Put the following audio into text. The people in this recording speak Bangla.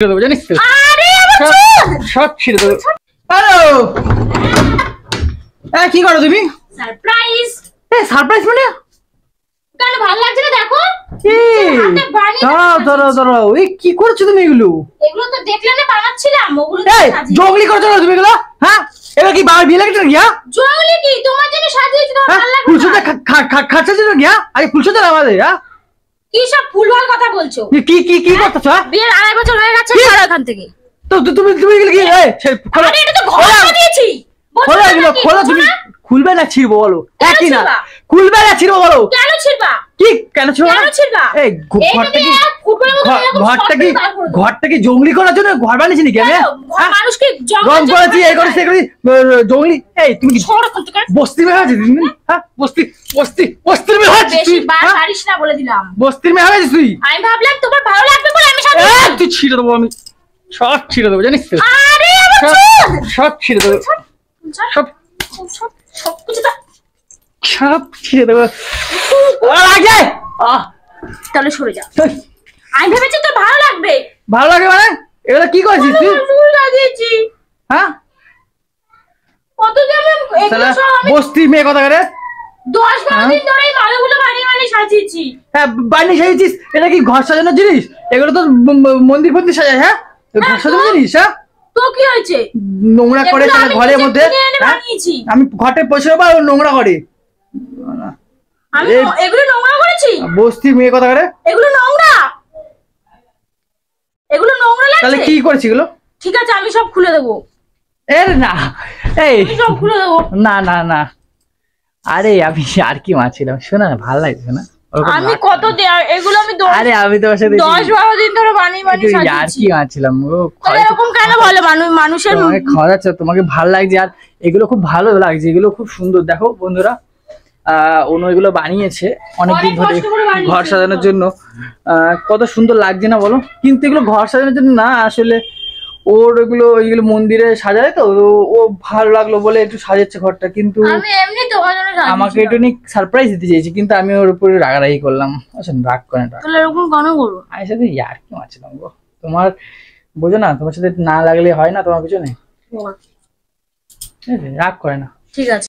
দেবো জানিস তো, সব ছিঁড়ে দেবো। হ্যালো, কি করো তুমি? সারপ্রাইজ। সারপ্রাইজ মানে কেন ভালো লাগছে না? দেখো দাঁড়াও, এই কি করছো তুমি? এগুলো তো দেখলে না বানাচ্ছিলাম, ওগুলো জঙ্গলি করছো না তুমি এগুলো? হ্ঁ, এবার কি বাবার বিয়ে লাগছে নাকি? জঙ্গলি কি তোমার জন্য সাজিয়েছি, তোমার ভালো লাগে? ফুলসজ্জা খাচ্ছা ছিল নাকি? আরে ফুলসজ্জা আমাদের কি সব ভুলভাল কথা বলছো? কি কি কি করতেছো? বিয়ের 2.5 বছর হয়ে গেছে, ছাড়ো এখান থেকে। তো তুমি তুমি কি আরে এটা তো ঘর সাজিয়েছি। খোলা এগুলো, খোলা। তুমি খুলবে না ছিড়বো বলো? একই না, খুলবে না ছিড়বো বলো? কেন ছিড়বা? কি কেন ছিড়বো? কেন ছিড়বা? এই ঘরটা কি জঙ্গলি করার জন্য ঘর বানিয়েছি নাকি আমি? মানুষকে রং করেছি, এই করেছি, জঙ্গলি। এই তুমি কি বস্তির মেয়ে হয়েছিস? হ্যাঁ, বস্তির মেয়ে হয়েছিস বেশি বার পারিস না বলে দিলাম। বস্তির মেয়ে হয়েছিস তুই? আমি ভাবলাম তোমার ভালো লাগবে বলে আমি সাজিয়েছি। তুই ছিঁড়ে দেবো, আমি সব ছিঁড়ে দেবো জানিস তো। আরে সব ছিঁড়ে দেবো, সব সব ছিঁড়ে দেবো। তাহলে সরে যা। আমি ভেবেছি তোর ভালো লাগবে। ভালো লাগে মানে? এগুলো কি করছিস তুই? ফুল লাগিয়েছি। হ্যাঁ, কত জানো এগুলো সব আমি বস্তি মেয়ে কথা করে 10-12 দিন ধরে এই মালাগুলো বানিয়ে সাজিয়েছি। হ্যাঁ, বানিয়ে সাজিয়েছিস? এটা কি ঘর সাজানোর জিনিস? এগুলো তো মন্দির ফন্দির সাজায়। হ্যাঁ, ঘর সাজানোর জিনিস। হ্যাঁ, তো কি হয়েছে? নোংরা করে ঘরের মধ্যে আমি ঘটে বসে বা নোংরা করে আমি এগুলো নোংরা করেছি? বস্তি মেয়ে কথা করে এগুলো নোংরা লাগছে। তাহলে কি করেছি এগুলো? ঠিক আছে, আমি সব খুলে দেবো। এর না, এই সব খুলে দেবো। না না না, আরে আমি আর কি মাছিলাম, শোনা না, ভালো লাগছে না? আমি কত এগুলো আমি আরে আমি তোমার সাথে 10-12 দিন ধরে বানিয়ে সাজিয়েছি। আর কি মাছিলাম গো? এরকম কেন বলে মানুষের? তোমাকে খাওয়াচ্ছে, তোমাকে ভালো লাগছে। আর এগুলো খুব ভালো লাগছে, এগুলো খুব সুন্দর। দেখো বন্ধুরা, অন্য এগুলো বানিয়েছে অনেকদিন ধরে ঘর সাজানোর জন্য। কত সুন্দর লাগছে না বলো? কিন্তু এগুলো ঘর সাজানোর জন্য না, আসলে ওর ওইগুলো মন্দিরে সাজায় তো, ও ভালো লাগলো বলে একটু সাজাচ্ছে ঘরটা। কিন্তু আমি এমনি তোমার জন্য সাজিয়েছি। আমাকে একটু সারপ্রাইজ দিতে চেয়েছি, কিন্তু আমি ওর উপরে রাগারাগি করলাম। আচ্ছা, রাগ করে না, তাহলে এরকম কেন করবো? আমি সাথে ইয়ার কি মারছিলাম গো। তোমার বোঝো না, তোমার সাথে না লাগলে হয় না তোমার পিছনে। রাগ করে না, ঠিক আছে।